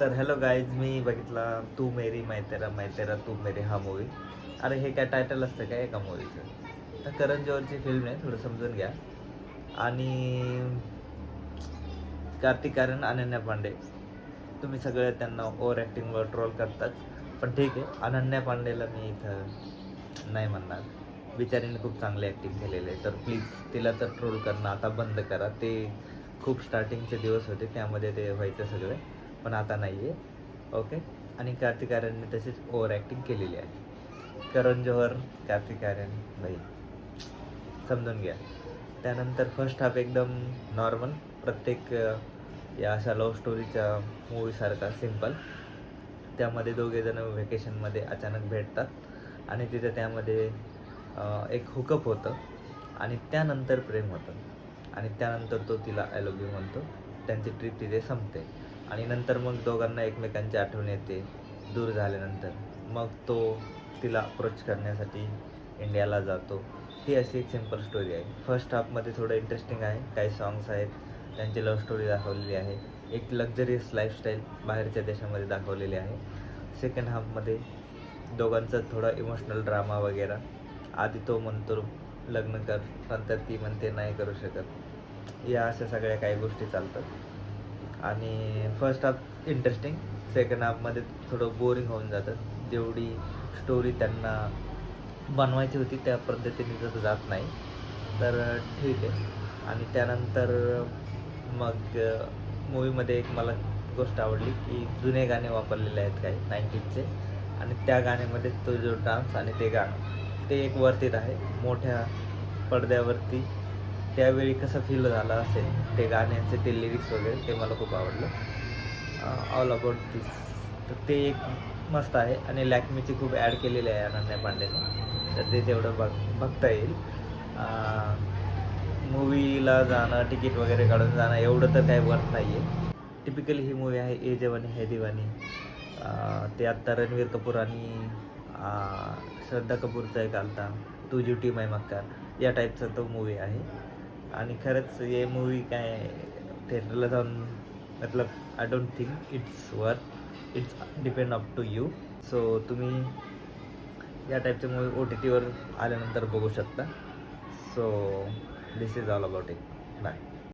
तर hello guys, मी बघितला तू मेरी मैं तेरा तू मेरे हा मूवी. अरे हे काय टायटल असतं काय एका मूवीचं? तर करण जोहरची फिल्म आहे, थोडं समजून घ्या. आणि कार्तिक आर्यन, अनन्या पांडे, तुम्ही सगळे त्यांना ओव्हर ॲक्टिंगवर ट्रोल करतात. पण ठीक आहे, अनन्या पांडेला मी इथं नाही म्हणणार. बिचारीने खूप चांगली ॲक्टिंग केलेली आहे, तर प्लीज तिला तर ट्रोल करणं आता बंद करा. ते खूप स्टार्टिंगचे दिवस होते त्यामध्ये ते व्हायचं सगळं, पण आता नाही आहे. ओके. आणि कार्तिक आर्यनने तशीच ओव्हर ॲक्टिंग केलेली आहे. करण जोहर, कार्तिक आर्यन भाई समजून घ्या. त्यानंतर फर्स्ट हाफ एकदम नॉर्मल, प्रत्येक या अशा लव्ह स्टोरीच्या मूवीसारखा सिम्पल. त्यामध्ये दोघेजणं व्हॅकेशनमध्ये अचानक भेटतात आणि तिथे त्यामध्ये एक हुकअप होतं आणि त्यानंतर प्रेम होतं आणि त्यानंतर तो तिला आय लव्ह यू म्हणतो. त्यांची ट्रिप तिथे संपते आणि नंतर मग दोघांना एकमेकांची आठवण येते दूर झाल्यानंतर. मग तो तिला अप्रोच करण्यासाठी इंडियाला जातो. ही अशी एक सिम्पल स्टोरी आहे. फर्स्ट हाफमध्ये थोडं इंटरेस्टिंग आहे, काही सॉंग्स आहेत, त्यांची लव्ह स्टोरी दाखवलेली आहे, एक लक्झरियस लाईफस्टाईल बाहेरच्या देशामध्ये दाखवलेली आहे. सेकंड हाफमध्ये दोघांचं थोडा इमोशनल ड्रामा वगैरे. आधी तो म्हणतो लग्न कर, नंतर ती म्हणते नाही करू शकत. या अशा सगळ्या काही गोष्टी चालतात. आणि फर्स्ट हाफ इंटरेस्टिंग, सेकंड हाफमध्ये थोडं बोरिंग होऊन जातं. जेवढी स्टोरी त्यांना बनवायची होती त्या पद्धतीने जर जात नाही तर ठीक आहे. आणि त्यानंतर मग मूवीमध्ये एक मला गोष्ट आवडली की जुने गाणे वापरलेले आहेत काही 90sचे, आणि त्या गाण्यामध्ये तो जो डान्स आणि ते गाणं ते एक वर्थित आहे. मोठ्या पडद्यावरती त्यावेळी कसं फील झालं असेल ते गाण्याचे ते लिरिक्स वगैरे, ते मला खूप आवडलं. ऑल अबाउट दिस, तर ते एक मस्त आहे. आणि लॅक्मीची खूप ॲड केलेली आहे अनन्या पांडेने, तर ते तेवढं बघता येईल. मूवीला जाणं, तिकीट वगैरे काढून जाणं एवढं तर काही वर्थ नाही आहे. टिपिकली ही मूवी आहे ए जवानी है दिवानी. ते आत्ता रणवीर कपूर आणि श्रद्धा कपूरचा एक आलता तू जुटी मै मक्कार, या टाईपचा तो मूवी आहे. आणि खरंच हे मूवी काय थिएटरला जाऊन मतलब I don't think it's worth. It's depend up to you. So तुम्ही या टाईपचे मूवी OTTवर आल्यानंतर बघू शकता. So this is all about it. Bye.